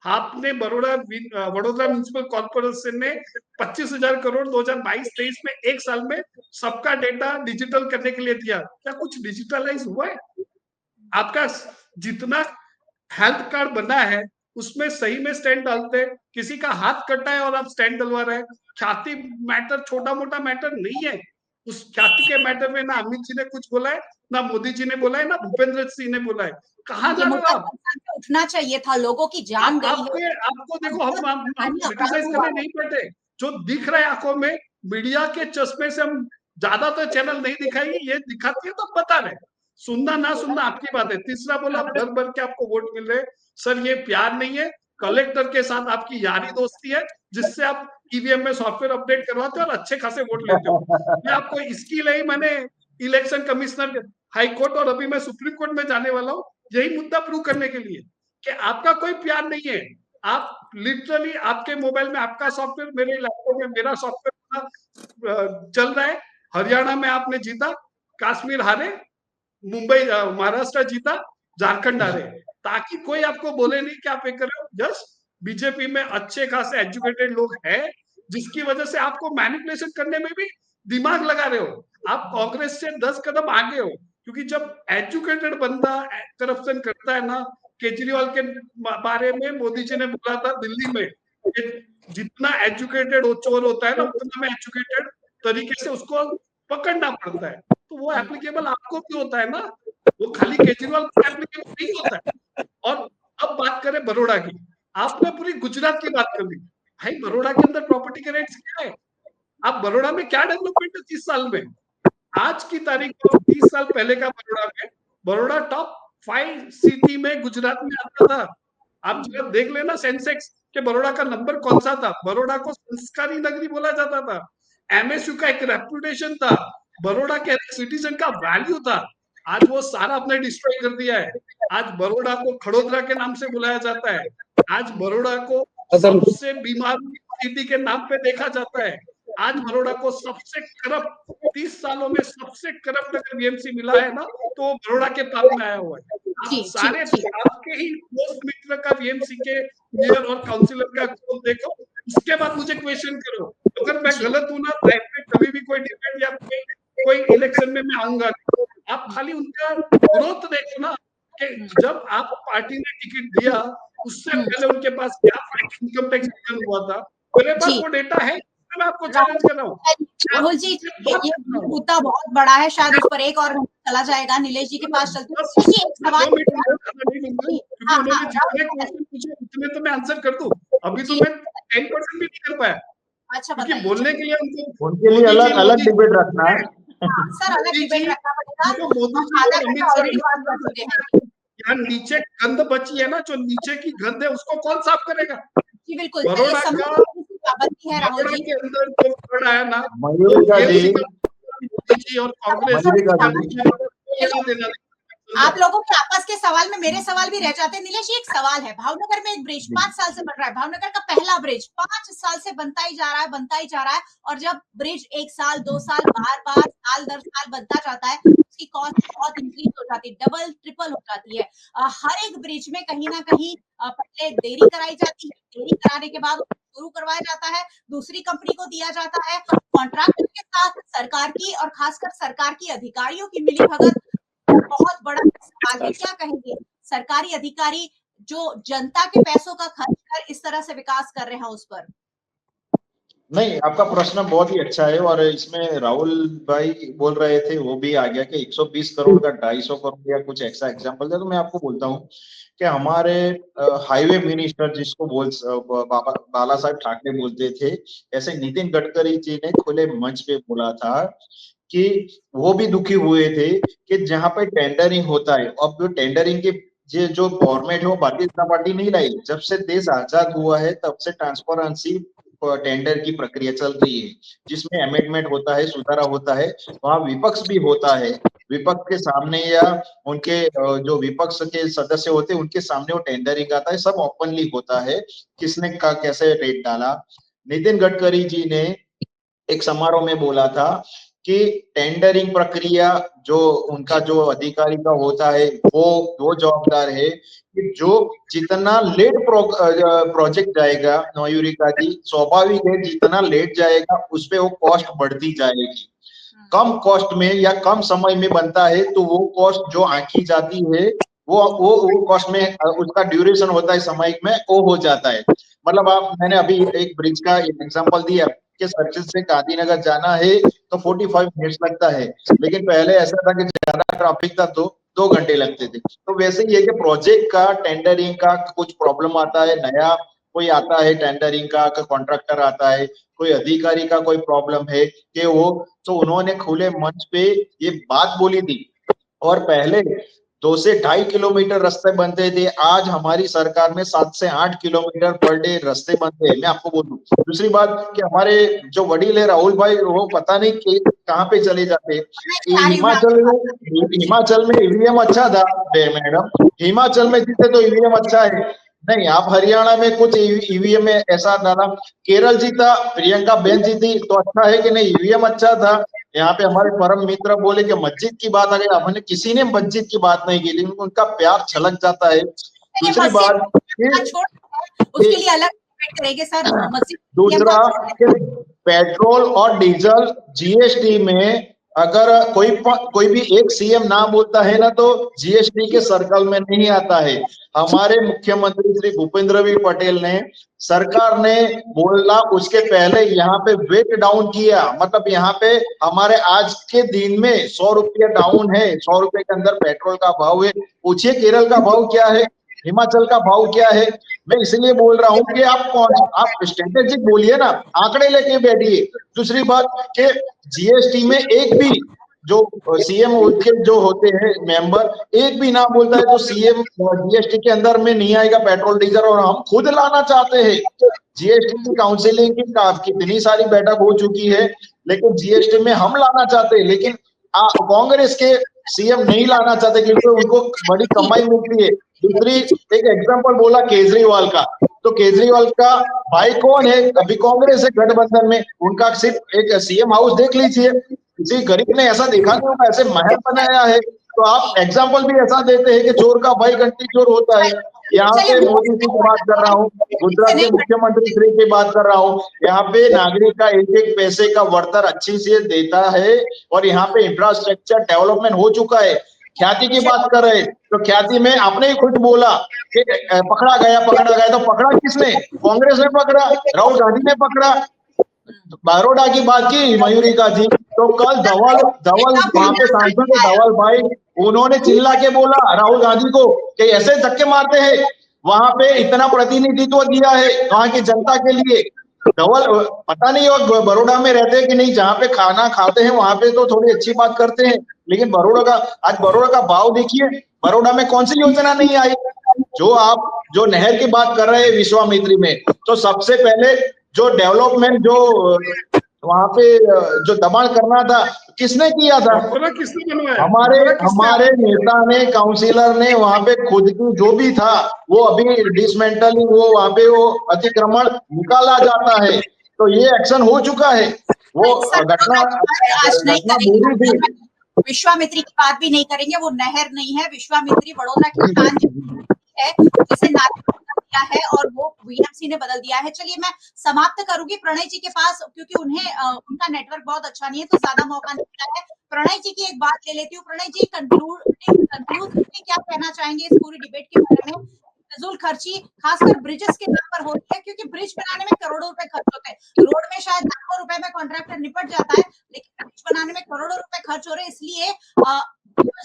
आपने वडोदरा म्युनिसिपल कॉर्पोरेशन ने 25,000 करोड़ 2022-23 में एक साल में सबका डेटा डिजिटल करने के लिए दिया, क्या कुछ डिजिटलाइज हुआ है? आपका जितना हेल्थ कार्ड बना है उसमें सही में स्टैंड डालते, किसी का हाथ कटा है और आप स्टैंड डलवा रहे हैं। ख्याति मैटर छोटा मोटा मैटर नहीं है, उस ख्याति के मैटर में ना अमित जी ने कुछ बोला है, ना मोदी जी ने बोला है, ना भूपेंद्र सिंह ने बोला है। कहाँ ये जा रहे मुद्दा हो आप? संसद में उठना चाहिए था, लोगों की जान गई है। आपको देखो हम क्रिटिसाइज करने नहीं पड़ते, जो दिख रहा है आंखों में, मीडिया के चश्मे से हम ज्यादातर चैनल नहीं दिखाएंगे, ये दिखाती है तो बता रहे, सुनना ना सुनना आपकी बात है। तीसरा बोला भर भर के आपको वोट मिल रहे, सर ये प्यार नहीं है, कलेक्टर के साथ आपकी यारी दोस्ती है जिससे आप ईवीएम में सॉफ्टवेयर अपडेट करवाते हो और अच्छे खासे वोट लेते हो। मैं आपको इसकी लिए मैंने इलेक्शन कमिश्नर हाई कोर्ट और अभी मैं सुप्रीम कोर्ट में जाने वाला हूँ, यही मुद्दा प्रूव करने के लिए कि आपका कोई प्यार नहीं है। आप लिटरली आपके मोबाइल में आपका सॉफ्टवेयर, मेरे लैपटॉप में मेरा सॉफ्टवेयर चल रहा है। हरियाणा में आपने जीता, कश्मीर हारे, मुंबई महाराष्ट्र जीता, झारखंड हारे, ताकि कोई आपको बोले नहीं कि आप ये कर रहे हो। जस्ट बीजेपी में अच्छे खासे एजुकेटेड लोग हैं जिसकी वजह से आपको मैनिपुलेशन करने में भी दिमाग लगा रहे हो। आप कांग्रेस से 10 कदम आगे हो, क्योंकि जब एजुकेटेड बंदा करप्शन करता है ना, केजरीवाल के बारे में मोदी जी ने बोला था दिल्ली में कि जितना एजुकेटेड चोर होता है ना उतना में एजुकेटेड तरीके से उसको पकड़ना पड़ता है, तो वो एप्लीकेबल आपको भी होता है ना, वो खाली केजरीवाल को एप्लीकेबल नहीं होता है। और अब बात करें बड़ौदा की, आपने पूरी गुजरात की बात कर ली, भाई बड़ौदा के अंदर प्रॉपर्टी के रेट्स क्या है? आप बड़ौदा में क्या डेवलपमेंट है 30 साल में? आज की तारीख को 30 साल पहले का बड़ौदा में, बड़ौदा टॉप 5 सिटी में गुजरात में आता था। आप जरा देख लेना सेंसेक्स के बड़ौदा का नंबर कौन सा था। बड़ौदा को संस्कारी नगरी बोला जाता था, एमएसयू का एक रेपुटेशन था, बड़ौदा के सिटीजन का वैल्यू था। आज वो सारा आपने डिस्ट्रॉय कर दिया है। आज बड़ौदा को खड़ोदरा के नाम से बुलाया जाता है, आज बड़ौदा को सबसे बीमार सिटी के नाम पे देखा जाता है, आज बड़ौदा को सबसे करप्ट 30 सालों में सबसे करप्ट अगर बीएमसी मिला है ना तो वो बड़ौदा के पाप में आया हुआ है। आप जी, सारे जी, जी। आपके ही दोस्त मित्र का बीएमसी के मेयर और काउंसिलर का ग्रोथ देखो, उसके बाद मुझे क्वेश्चन करो। अगर मैं गलत हूं ना लाइफ में कभी भी कोई डिबेट या कोई इलेक्शन में मैं आऊंगा, आप खाली उनका ग्रोथ देखो ना, कि जब आप पार्टी ने टिकट दिया उससे पहले उनके पास क्या इनकम टैक्स रिटर्न हुआ था, मेरे पास जी। वो डेटा है, मैं आपको चैलेंज कर रहा हूँ। राहुल जी, ये मुद्दा बहुत बड़ा है, शायद उस पर एक और घंटा चला जाएगा। नीलेश जी के पास चलते हैं। नीलेश जी, एक सवाल दो मिनट क्योंकि हाँ, उन्होंने हाँ, जितने क्वेश्चन पूछे उतने तो मैं आंसर कर दूं, अभी तो जी। मैं 10% भी नहीं कर पाया, अच्छा क्योंकि बताइए। बोलने के लिए उनको उनके लिए अलग अलग डिबेट रखना है। हाँ, सर अलग मोदी डिबेट जी, रखना पड़ेगा। देखो मोदी हम जी आधा और अमित घंटा शाह ऑलरेडी बात कर चुके हैं। यहाँ नीचे गंद बची है ना, जो नीचे की गंद है उसको कौन साफ करेगा? जी बिल्कुल, बड़ौदा समय का की पाबंदी है राहुल बड़ौदा जी। के अंदर जो फ्लड आया ना, मयूरिका जी, बीएमसी का मोदी जी और कांग्रेस मयूरिका या जी, लेना देना नहीं। आप लोगों के आपस के सवाल में मेरे सवाल भी रह जाते हैं। नीलेश जी, एक सवाल है, भावनगर में एक ब्रिज 5 साल से बन रहा है, भावनगर का पहला ब्रिज 5 साल से बनता ही जा रहा है, बनता ही जा रहा है, और जब ब्रिज 1 साल 2 साल बार-बार साल दर साल बनता जाता है, उसकी कॉस्ट बहुत इंक्रीज हो जाती है, डबल ट्रिपल हो जाती है। हर एक ब्रिज में कहीं ना कहीं पहले देरी कराई जाती है, देरी कराने के बाद शुरू करवाया जाता है, दूसरी कंपनी को दिया जाता है, कॉन्ट्रैक्टर के साथ सरकार की और खासकर सरकार की अधिकारियों की मिलीभगत बहुत बड़ा सवाल है। क्या कहेंगे सरकारी अधिकारी जो जनता के पैसों का खर्च कर इस तरह से विकास कर रहे हैं उस पर? नहीं, आपका प्रश्न बहुत ही अच्छा है और इसमें राहुल भाई बोल रहे थे, वो भी आ गया कि 120 करोड़ का 250 करोड़ या कुछ ऐसा एग्जांपल दिया। तो मैं आपको बोलता हूँ कि हमारे हाईवे मिनिस्टर जिसको बाला साहब ठाकरे बोलते थे, ऐसे नितिन गडकरी जी ने खुले मंच पे बोला था कि वो भी दुखी हुए थे कि जहां पे टेंडरिंग होता है, अब जो टेंडरिंग के जो फॉर्मेट है वो भारतीय जनता पार्टी नहीं लाई। जब से देश आजाद हुआ है तब से ट्रांसपेरेंसी टेंडर की प्रक्रिया चल रही है, जिसमें अमेंडमेंट होता है, सुधारा होता है, वहां विपक्ष भी होता है। विपक्ष के सामने या उनके जो विपक्ष के सदस्य होते हैं उनके सामने वो टेंडरिंग आता है, सब ओपनली होता है, किसने का कैसे रेट डाला। नितिन गडकरी जी ने एक समारोह में बोला था कि टेंडरिंग प्रक्रिया जो उनका जो अधिकारी का होता है वो जवाबदार है कि जो जितना लेट प्रोजेक्ट जाएगा, मयूरिका जी, स्वाभाविक है जितना लेट जाएगा उस पे वो कॉस्ट बढ़ती जाएगी। कम कॉस्ट में या कम समय में बनता है तो वो कॉस्ट जो आंकी जाती है वो कॉस्ट में उसका ड्यूरेशन होता है समय में वो हो जाता है। मतलब मैंने अभी एक ब्रिज का एग्जांपल दिया कि सर्किल से गांधीनगर जाना है तो 45 मिनट्स लगता है, लेकिन पहले ऐसा था कि ज्यादा ट्रैफिक था तो 2 घंटे लगते थे। तो वैसे ही है कि प्रोजेक्ट का टेंडरिंग का कुछ प्रॉब्लम आता है, नया कोई आता है टेंडरिंग का कॉन्ट्रैक्टर आता है, कोई अधिकारी का कोई प्रॉब्लम है कि वो, तो उन्होंने खुले मंच पे ये बात बोली थी। और पहले 2 से 2.5 किलोमीटर रास्ते बनते थे, आज हमारी सरकार में 7 से 8 किलोमीटर पर डे रास्ते बनते हैं। मैं आपको बोलूं दूसरी बात कि हमारे जो वडील है राहुल भाई, वो पता नहीं कहाँ पे चले जाते। हिमाचल में ईवीएम अच्छा था मैडम, हिमाचल में जीते तो ईवीएम अच्छा है। नहीं, आप हरियाणा में कुछ ईवीएम में ऐसा डाला, केरल जीता, प्रियंका बेन जीती तो अच्छा है कि नहीं, ईवीएम अच्छा था। यहाँ पे हमारे परम मित्र बोले कि मस्जिद की बात आ गई, हमने किसी ने मस्जिद की बात नहीं की, लेकिन उनका प्यार छलक जाता है। दूसरी बात उसके लिए अलग करेंगे सर, दूसरा पेट्रोल और डीजल जीएसटी में अगर कोई भी एक सीएम ना बोलता है ना तो जीएसटी के सर्कल में नहीं आता है। हमारे मुख्यमंत्री श्री भूपेंद्र भाई पटेल ने, सरकार ने बोला उसके पहले यहाँ पे वेट डाउन किया, मतलब यहाँ पे हमारे आज के दिन में 100 रुपया डाउन है, 100 रुपए के अंदर पेट्रोल का भाव है। पूछिए केरल का भाव क्या है, हिमाचल का भाव क्या है। मैं इसलिए बोल रहा हूँ कि आप स्ट्रेटेजिक बोलिए ना, आंकड़े लेके बैठिए। दूसरी बात कि जीएसटी में एक भी जो सीएम के जो होते हैं मेंबर, एक भी ना बोलता है तो सीएम जीएसटी के अंदर में नहीं आएगा पेट्रोल डीजल, और हम खुद लाना चाहते हैं। जीएसटी की काउंसिलिंग की कितनी सारी बैठक हो चुकी है, लेकिन जीएसटी में हम लाना चाहते हैं, लेकिन कांग्रेस के सीएम नहीं लाना चाहते क्योंकि उनको बड़ी कमाई मिलती है। दूसरी एक एग्जांपल बोला केजरीवाल का, तो केजरीवाल का भाई कौन है, अभी कांग्रेस है गठबंधन में, उनका सिर्फ एक सीएम हाउस देख लीजिए, किसी गरीब ने ऐसा देखा नहीं होगा, ऐसे महल बनाया है। तो आप एग्जांपल भी ऐसा देते हैं कि चोर का भाई घंटी चोर होता है। यहाँ पे मोदी जी की बात कर रहा हूँ, गुजरात के मुख्यमंत्री श्री की बात कर रहा हूँ, यहाँ पे नागरिक का एक एक पैसे का वर्तर अच्छी से देता है और यहाँ पे इंफ्रास्ट्रक्चर डेवलपमेंट हो चुका है। ख्याति की बात कर रहे तो ख्याति में आपने ही खुद बोला कि पकड़ा गया तो पकड़ा किसने, कांग्रेस ने पकड़ा, राहुल गांधी ने पकड़ा। बड़ौदा की बात की मयूरिका जी, तो कल धवल वहां पे सांसद धवल भाई, उन्होंने चिल्ला के बोला राहुल गांधी को कि ऐसे धक्के मारते हैं, वहां पे इतना प्रतिनिधित्व दिया है वहां की जनता के लिए। धवल पता नहीं और बड़ौदा में रहते हैं कि नहीं, जहाँ पे खाना खाते हैं वहां पे तो थोड़ी अच्छी बात करते हैं, लेकिन आज बड़ौदा का भाव देखिए, बड़ौदा में कौन सी योजना नहीं आई। जो नहर की बात कर रहे हैं विश्वामित्री में, तो सबसे पहले जो डेवलपमेंट जो वहां पे जो दबाण करना था किसने किया था, हमारे नेता ने, काउंसिलर ने, वहां पे खुद की जो भी था वो अभी डिसमेंटलिंग, वो वहां पे वो अतिक्रमण निकाला जाता है, तो ये एक्शन हो चुका है। वो घटना बुरी थी। विश्वामित्री की बात भी नहीं करेंगे, वो नहर नहीं है, विश्वामित्री बड़ौदा की खान है जिसे दिया है और वो वीएमसी ने बदल दिया है। चलिए मैं समाप्त करूंगी प्रणय जी के पास, क्योंकि उनका नेटवर्क बहुत अच्छा नहीं है तो ज्यादा मौका नहीं मिला है। प्रणय जी की एक बात ले लेती हूँ। प्रणय जी, कंक्लूड क्या कहना चाहेंगे इस पूरी डिबेट के बारे में? फिजूल खर्ची खासकर ब्रिजेस के नाम पर हो रही है, क्योंकि ब्रिज बनाने में करोड़ों रुपए खर्च होते हैं। रोड में शायद लाखों रुपए में कॉन्ट्रैक्टर निपट जाता है, लेकिन ब्रिज बनाने में करोड़ों रुपए खर्च हो रहे हैं। इसलिए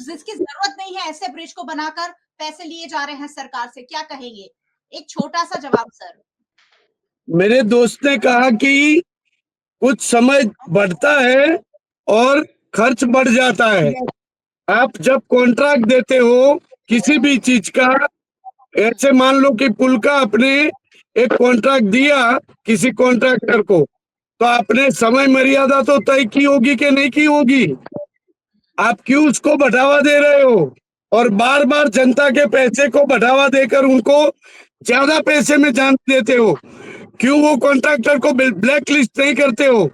जिसकी जरूरत नहीं है ऐसे ब्रिज को बनाकर पैसे लिए जा रहे हैं सरकार से। क्या कहेंगे? एक छोटा सा जवाब सर। मेरे दोस्त ने कहा कि कुछ समय बढ़ता है और खर्च बढ़ जाता है। आप जब कॉन्ट्रैक्ट देते हो किसी भी चीज का, ऐसे मान लो कि पुल का आपने एक कॉन्ट्रैक्ट दिया किसी कॉन्ट्रैक्टर को, तो आपने समय मर्यादा तो तय की होगी कि नहीं की होगी? आप क्यों उसको बढ़ावा दे रहे हो और बार बार जनता के पैसे को बढ़ावा देकर उनको ज्यादा पैसे में जान देते हो? क्यों वो कॉन्ट्रैक्टर को ब्लैक लिस्ट नहीं करते हो?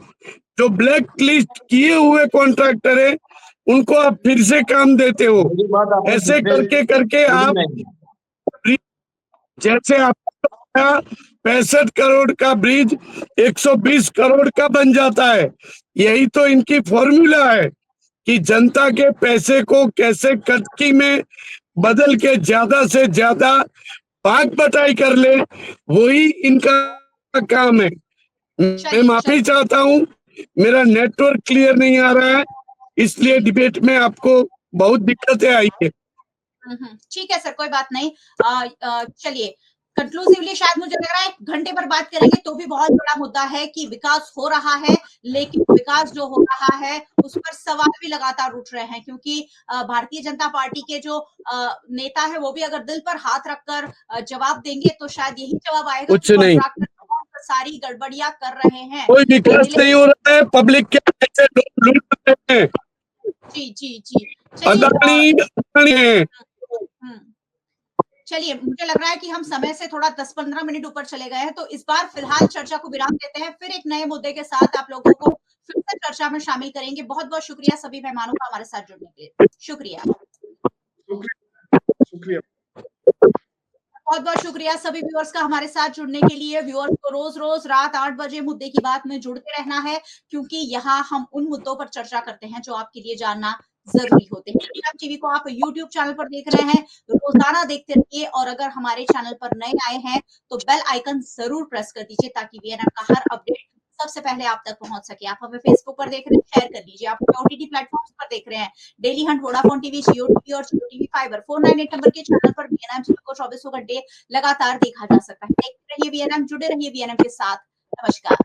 जो ब्लैक लिस्ट किए हुए कॉन्ट्रैक्टर है उनको आप फिर से काम देते हो। मेरी बात आपने ऐसे सुनी करके करके आप नहीं। जैसे आप 65 करोड़ का ब्रिज 120 करोड़ का बन जाता है। यही तो इनकी फॉर्मूला है कि जनता के पैसे को कैसे कटकी में बदल के ज्यादा से ज्यादा भाग बटाई कर ले, वही इनका काम है। मैं माफी चाहता हूँ, मेरा नेटवर्क क्लियर नहीं आ रहा है, इसलिए डिबेट में आपको बहुत दिक्कतें आई है। ठीक है सर, कोई बात नहीं। चलिए कंक्लूसिवली शायद मुझे लग रहा है 1 घंटे पर बात करेंगे तो भी बहुत बड़ा मुद्दा है कि विकास हो रहा है, लेकिन विकास जो हो रहा है उस पर सवाल भी लगातार उठ रहे हैं, क्योंकि भारतीय जनता पार्टी के जो नेता है वो भी अगर दिल पर हाथ रखकर जवाब देंगे तो शायद यही जवाब आएगा कुछ नहीं, सारी गड़बड़ियां कर रहे हैं, कोई विकास नहीं हो रहा है, पब्लिक के पैसे लूट रहे हैं। जी जी जी। अदानी है। चलिए मुझे लग रहा है कि हम समय से थोड़ा 10-15 मिनट ऊपर चले गए हैं, तो इस बार फिलहाल चर्चा को विराम देते हैं। फिर एक नए मुद्दे के साथ आप लोगों को फिर से चर्चा में शामिल करेंगे। बहुत बहुत शुक्रिया सभी मेहमानों का हमारे साथ जुड़ने के लिए। शुक्रिया। बहुत बहुत शुक्रिया सभी व्यूअर्स का हमारे साथ जुड़ने के लिए। व्यूअर्स को रोज रोज रात 8 बजे मुद्दे की बात में जुड़ते रहना है, क्योंकि यहाँ हम उन मुद्दों पर चर्चा करते हैं जो आपके लिए जानना जरूरी होते हैं। टीवी को आप यूट्यूब चैनल पर देख रहे हैं, रोजाना देखते रहिए, और अगर हमारे चैनल पर नए आए हैं तो बेल आइकन जरूर प्रेस कर दीजिए ताकि वीएनएम का हर अपडेट सबसे पहले आप तक पहुंच सके। आप हमें फेसबुक पर देख रहे हैं, शेयर कर लीजिए। आप ओटीटी प्लेटफॉर्म्स पर देख रहे हैं, डेली हंट, वोडाफोन टीवी, जियो टीवी और जियो टीवी फाइबर 498 नंबर के चैनल पर वीएनएम को 24 घंटे लगातार देखा जा सकता है। देखते रहिए वीएनएम, जुड़े रहिए वीएनएम के साथ। नमस्कार।